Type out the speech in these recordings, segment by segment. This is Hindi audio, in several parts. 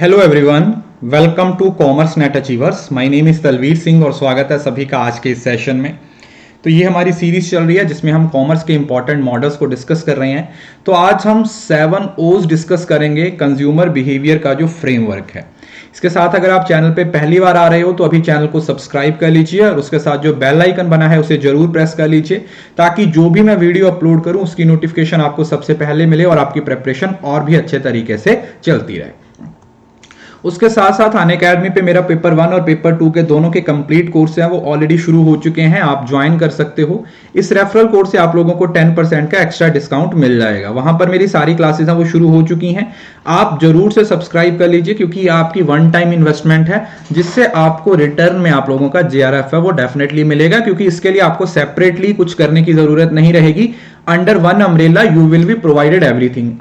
Hello everyone, welcome to commerce net achievers. My name is Talveer Singh और स्वागत है सभी का आज के इस सेशन में। तो ये हमारी सीरीज चल रही है जिसमें हम कॉमर्स के इंपॉर्टेंट मॉडल्स को डिस्कस कर रहे हैं। तो आज हम 7 ओज डिस्कस करेंगे कंज्यूमर बिहेवियर का जो फ्रेमवर्क है। इसके साथ अगर आप चैनल पे पहली बार आ रहे हो तो अभी चैनल को सब्सक्राइब कर लीजिए और उसके साथ जो बेल आइकन बना है उसे जरूर प्रेस कर लीजिए ताकि जो भी मैं वीडियो अपलोड करूं उसकी नोटिफिकेशन आपको सबसे पहले मिले और आपकी प्रिपरेशन और भी अच्छे तरीके से चलती रहे। उसके साथ साथ अनअकैडमी पे मेरा पेपर 1 और पेपर 2 के दोनों के कंप्लीट कोर्स हैं वो ऑलरेडी शुरू हो चुके हैं, आप ज्वाइन कर सकते हो। इस रेफरल कोड से आप लोगों को 10% का एक्स्ट्रा डिस्काउंट मिल जाएगा। वहां पर मेरी सारी क्लासेस हैं वो शुरू हो चुकी हैं। आप जरूर से सब्सक्राइब कर लीजिए क्योंकि आपकी वन टाइम इन्वेस्टमेंट है जिससे आपको रिटर्न में आप लोगों का JRF है वो डेफिनेटली मिलेगा, क्योंकि इसके लिए आपको सेपरेटली कुछ करने की जरूरत नहीं रहेगी। Under one umbrella you will be provided everything,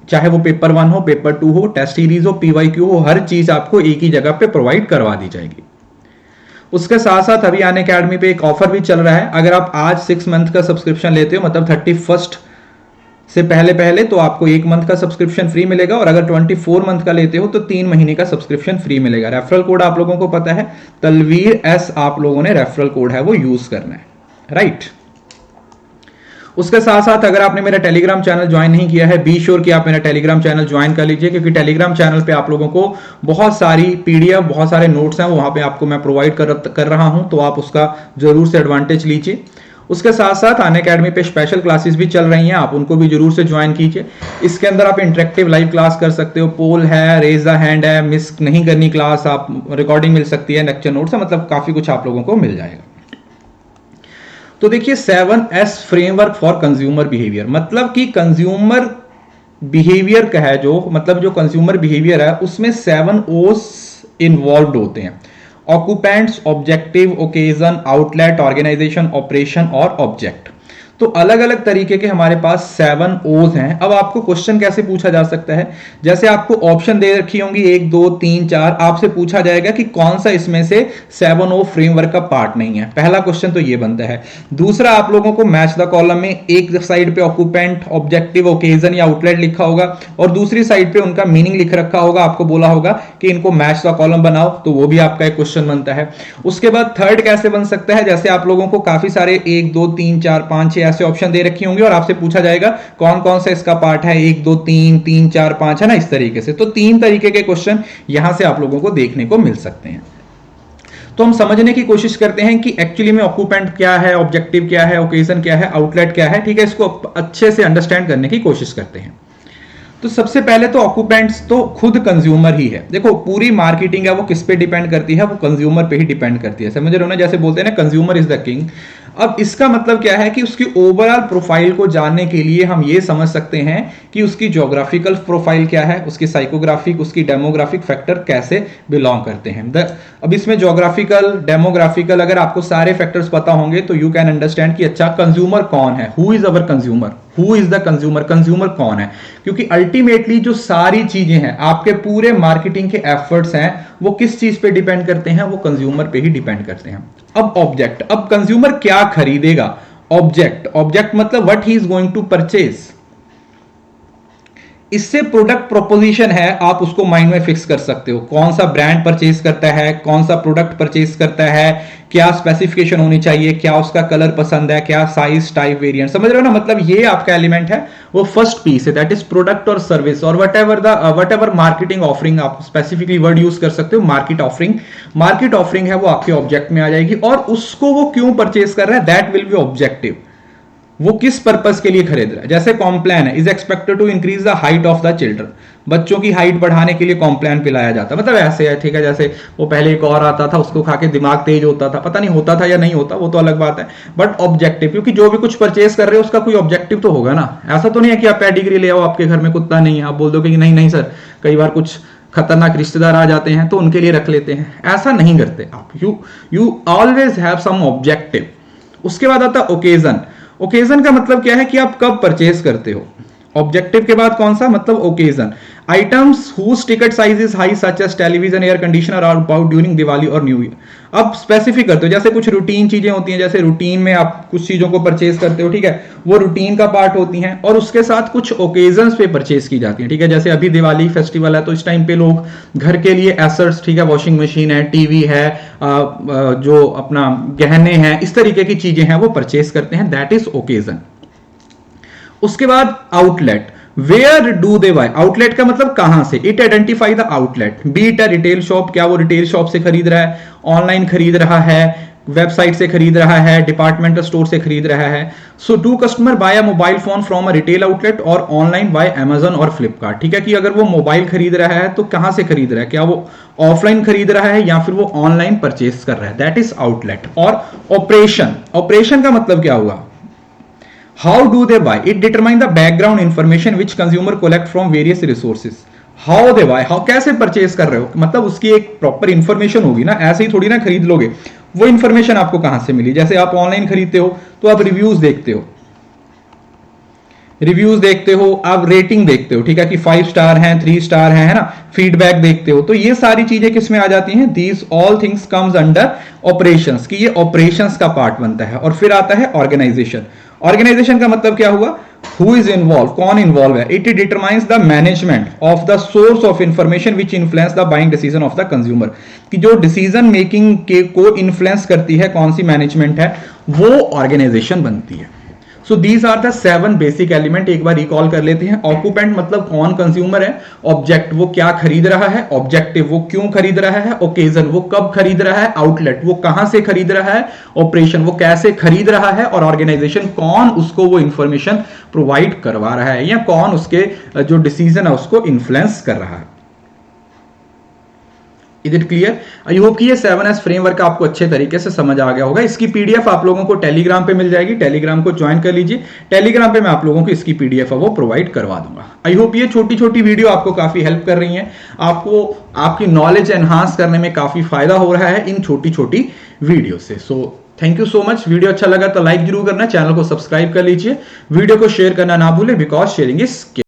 चाहे वो पेपर 1 हो, पेपर 2 हो, टेस्ट सीरीज हो, PYQ हो, हर चीज आपको एक ही जगह पे प्रोवाइड करवा दी जाएगी। उसके साथ साथ अभी अनअकैडमी पे एक ऑफर भी चल रहा है। अगर आप आज 6 मंथ का सब्सक्रिप्शन लेते हो, मतलब 31 से पहले तो आपको 1 मंथ का सब्सक्रिप्शन फ्री मिलेगा और अगर 24 मंथ का लेते हो तो 3 महीने का सब्सक्रिप्शन फ्री मिलेगा। रेफरल कोड आप लोगों को पता है, तलवीर S आप लोगों ने रेफरल कोड है वो यूज करना है, राइट। उसके साथ साथ अगर आपने मेरा टेलीग्राम चैनल ज्वाइन नहीं किया है, बी श्योर कि आप मेरा टेलीग्राम चैनल ज्वाइन कर लीजिए, क्योंकि टेलीग्राम चैनल पे आप लोगों को बहुत सारी PDF, बहुत सारे नोट्स हैं वहां पे आपको मैं प्रोवाइड कर रहा हूं, तो आप उसका जरूर से एडवांटेज लीजिए। उसके साथ साथ अनअकैडमी पे स्पेशल क्लासेस भी चल रही हैं, आप उनको भी जरूर से ज्वाइन कीजिए। इसके अंदर आप इंटरेक्टिव लाइव क्लास कर सकते हो, पोल है, रेज द हैंड है, मिस नहीं करनी क्लास, आप रिकॉर्डिंग मिल सकती है, लेक्चर नोट्स है, मतलब काफी कुछ आप लोगों को मिल जाएगा। तो देखिए 7S framework for consumer behaviour, मतलब कि कंज्यूमर बिहेवियर का है जो, मतलब जो कंज्यूमर बिहेवियर है उसमें 7 O's इन्वॉल्व होते हैं। Occupants, objective, occasion, outlet, organisation, operation और ऑब्जेक्ट। तो अलग अलग तरीके के हमारे पास 7 O's हैं। अब आपको क्वेश्चन कैसे पूछा जा सकता है, जैसे आपको ऑप्शन दे रखी होंगी 1 2 3 4, आपसे पूछा जाएगा कि कौन सा इसमें से 7 O फ्रेमवर्क का पार्ट नहीं है। पहला क्वेश्चन तो ये बनता है। दूसरा, आप लोगों को मैच द कॉलम में एक साइड पे ऑक्यूपेंट, ऑब्जेक्टिव, ओकेजन या आउटलेट लिखा होगा और दूसरी साइड पे उनका मीनिंग लिख रखा होगा, आपको बोला होगा कि इनको मैच द कॉलम बनाओ, तो वो भी आपका एक क्वेश्चन बनता है। उसके बाद थर्ड कैसे बन सकता है, जैसे आप लोगों को काफी सारे 1 2 3 4 5 6 ऐसे ऑप्शन दे रखी होंगे और आपसे पूछा जाएगा कौन कौन सा इसका पार्ट है, 1 2 3 3 4 5, है ना, इस तरीके से। तो 3 तरीके के क्वेश्चन यहां से आप लोगों को देखने को मिल सकते हैं। तो हम समझने की कोशिश करते हैं कि एक्चुअली में ऑक्यूपेंट क्या है, ऑब्जेक्टिव क्या है, ओकेजन क्या है, आउटलेट क्या है, ठीक है। इसको अच्छे से अंडरस्टैंड करने की कोशिश करते हैं। तो सबसे पहले तो ऑक्यूपेंट्स तो खुद कंज्यूमर ही है। देखो पूरी मार्केटिंग है वो किस पे डिपेंड करती है, वो कंज्यूमर पे ही डिपेंड करती है। समझ रहे हो ना, जैसे बोलते हैं ना कंज्यूमर इज द किंग। अब इसका मतलब क्या है कि उसकी ओवरऑल प्रोफाइल को जानने के लिए हम ये समझ सकते हैं कि उसकी ज्योग्राफिकल प्रोफाइल क्या है, उसकी साइकोग्राफिक, उसकी डेमोग्राफिक फैक्टर कैसे बिलोंग करते हैं। अब इसमें ज्योग्राफिकल, डेमोग्राफिकल, अगर आपको सारे फैक्टर्स पता होंगे तो यू कैन अंडरस्टैंड कि अच्छा कंज्यूमर कौन है, who is our consumer, who is the consumer, consumer कौन है। क्योंकि अल्टीमेटली जो सारी चीजें हैं, आपके पूरे मार्केटिंग के एफर्ट्स हैं, वो किस चीज पे डिपेंड करते हैं, वो कंज्यूमर पे ही डिपेंड करते हैं। अब ऑब्जेक्ट, अब कंज्यूमर क्या खरीदेगा, ऑब्जेक्ट, ऑब्जेक्ट मतलब what he is going to purchase. इससे प्रोडक्ट प्रोपोजिशन है, आप उसको माइंड में फिक्स कर सकते हो, कौन सा ब्रांड परचेज करता है, कौन सा प्रोडक्ट परचेज करता है, क्या स्पेसिफिकेशन होनी चाहिए, क्या उसका कलर पसंद है, क्या साइज, टाइप, वेरिएंट, समझ रहे हो ना। मतलब ये आपका एलिमेंट है, वो फर्स्ट पीस है, दैट इज प्रोडक्ट और सर्विस और वट एवर मार्केटिंग ऑफरिंग, आप स्पेसिफिकली वर्ड यूज कर सकते हो, मार्केट ऑफरिंग। मार्केट ऑफरिंग है वो आपके ऑब्जेक्ट में आ जाएगी और उसको वो क्यों परचेज कर रहा है, दैट विल बी ऑब्जेक्टिव। वो किस पर्पस के लिए खरीद रहा है। जैसे कॉम्प्लान है, is expected to increase the height of the children, बच्चों की हाइट बढ़ाने के लिए कॉम्प्लान पिलाया जाता है, मतलब ऐसे है, ठीक है। जैसे वो पहले एक और आता था, उसको खा के दिमाग तेज होता था, पता नहीं होता था या नहीं होता, वो तो अलग बात है, बट ऑब्जेक्टिव, क्योंकि जो भी कुछ परचेज कर रहे हो उसका कोई ऑब्जेक्टिव तो होगा ना। ऐसा तो नहीं है कि आप पेडिग्री ले आओ, आपके घर में कुत्ता नहीं है, आप बोल दो कि नहीं नहीं सर, कई बार कुछ खतरनाक रिश्तेदार आ जाते हैं तो उनके लिए रख लेते हैं, ऐसा नहीं करते आप। You always have some objective. उसके बाद आता है ओकेजन। ओकेजन का मतलब क्या है कि आप कब परचेज करते हो। ऑब्जेक्टिव के बाद कौन सा, मतलब occasion. Items whose ticket size is high such as television, air conditioner are about during Diwali और न्यू ईयर। अब स्पेसिफिक करते हो, जैसे कुछ रूटीन चीजें होती हैं, जैसे रूटीन में आप कुछ चीजों को परचेज करते हो, ठीक है, वो रूटीन का पार्ट होती हैं, और उसके साथ कुछ ओकेजन्स पे परचेज की जाती हैं, ठीक है। जैसे अभी दिवाली फेस्टिवल है तो इस टाइम पे लोग घर के लिए एसेट्स, ठीक है, वॉशिंग मशीन है, टीवी है, जो अपना गहने हैं, इस तरीके की चीजें हैं वो परचेज करते हैं, दैट इज ओकेजन। उसके बाद outlet, where do they buy, outlet का मतलब कहां से, it identify the outlet, be it a retail shop, क्या वो रिटेल शॉप से खरीद रहा है, ऑनलाइन खरीद रहा है, वेबसाइट से खरीद रहा है, डिपार्टमेंटल स्टोर से खरीद रहा है। So do customer bye a mobile phone from a retail outlet और ऑनलाइन बाय अमेजन और फ्लिपकार्ट, ठीक है, कि अगर वो मोबाइल खरीद रहा है तो कहां से खरीद रहा है, क्या वो ऑफलाइन खरीद रहा है या फिर वो ऑनलाइन परचेस कर रहा है, दैट इज आउटलेट। और ऑपरेशन, ऑपरेशन का मतलब क्या हुआ, how do they buy, it determine the background information which consumer collect from various resources. How they buy, how कैसे परचेज कर रहे हो, मतलब उसकी एक प्रॉपर इंफॉर्मेशन होगी ना, ऐसे ही थोड़ी ना खरीद लोगे, वो इंफॉर्मेशन आपको कहां से मिली। जैसे आप ऑनलाइन खरीदते हो तो आप रिव्यूज देखते हो, आप रेटिंग देखते हो, ठीक है, कि 5 स्टार हैं, 3 स्टार हैं, है ना, फीडबैक देखते हो, तो ये सारी चीजें किस में आ जाती हैं, these all things comes under operations, कि ये ऑपरेशंस का पार्ट बनता है। और फिर आता है ऑर्गेनाइजेशन, ऑर्गेनाइजेशन का मतलब क्या हुआ, हु इज इन्वॉल्व, कौन इन्वॉल्व है, it determines the management of the source of information which influence the buying decision of the consumer, कि जो डिसीजन मेकिंग के को इन्फ्लुएंस करती है कौन सी मैनेजमेंट है, वो ऑर्गेनाइजेशन बनती है। So these are the 7 basic element, एक बार रिकॉल कर लेते हैं। ऑक्यूपेंट मतलब कौन कंज्यूमर है, ऑब्जेक्ट वो क्या खरीद रहा है, ऑब्जेक्टिव वो क्यों खरीद रहा है, ओकेजन वो कब खरीद रहा है, आउटलेट वो कहां से खरीद रहा है, ऑपरेशन वो कैसे खरीद रहा है, और ऑर्गेनाइजेशन कौन उसको वो इंफॉर्मेशन प्रोवाइड करवा रहा है या कौन उसके जो डिसीजन है उसको इन्फ्लुएंस कर रहा है। Is it clear? I hope कि ये 7S फ्रेमवर्क आपको अच्छे तरीके से समझ आ गया होगा। इसकी पीडीएफ आप लोगों को टेलीग्राम पे मिल जाएगी, टेलीग्राम को ज्वाइन कर लीजिए, टेलीग्राम पे मैं आप लोगों को इसकी पीडीएफ है वो प्रोवाइड करवा दूंगा। आई होप ये छोटी छोटी वीडियो आपको काफी हेल्प कर रही हैं, आपको आपकी नॉलेज एनहांस करने में काफी फायदा हो रहा है इन छोटी छोटी वीडियो से। So thank you so much. Video अच्छा लगा तो लाइक जरूर करना, चैनल को सब्सक्राइब कर लीजिए, वीडियो को शेयर करना ना भूले, बिकॉज शेयरिंग इज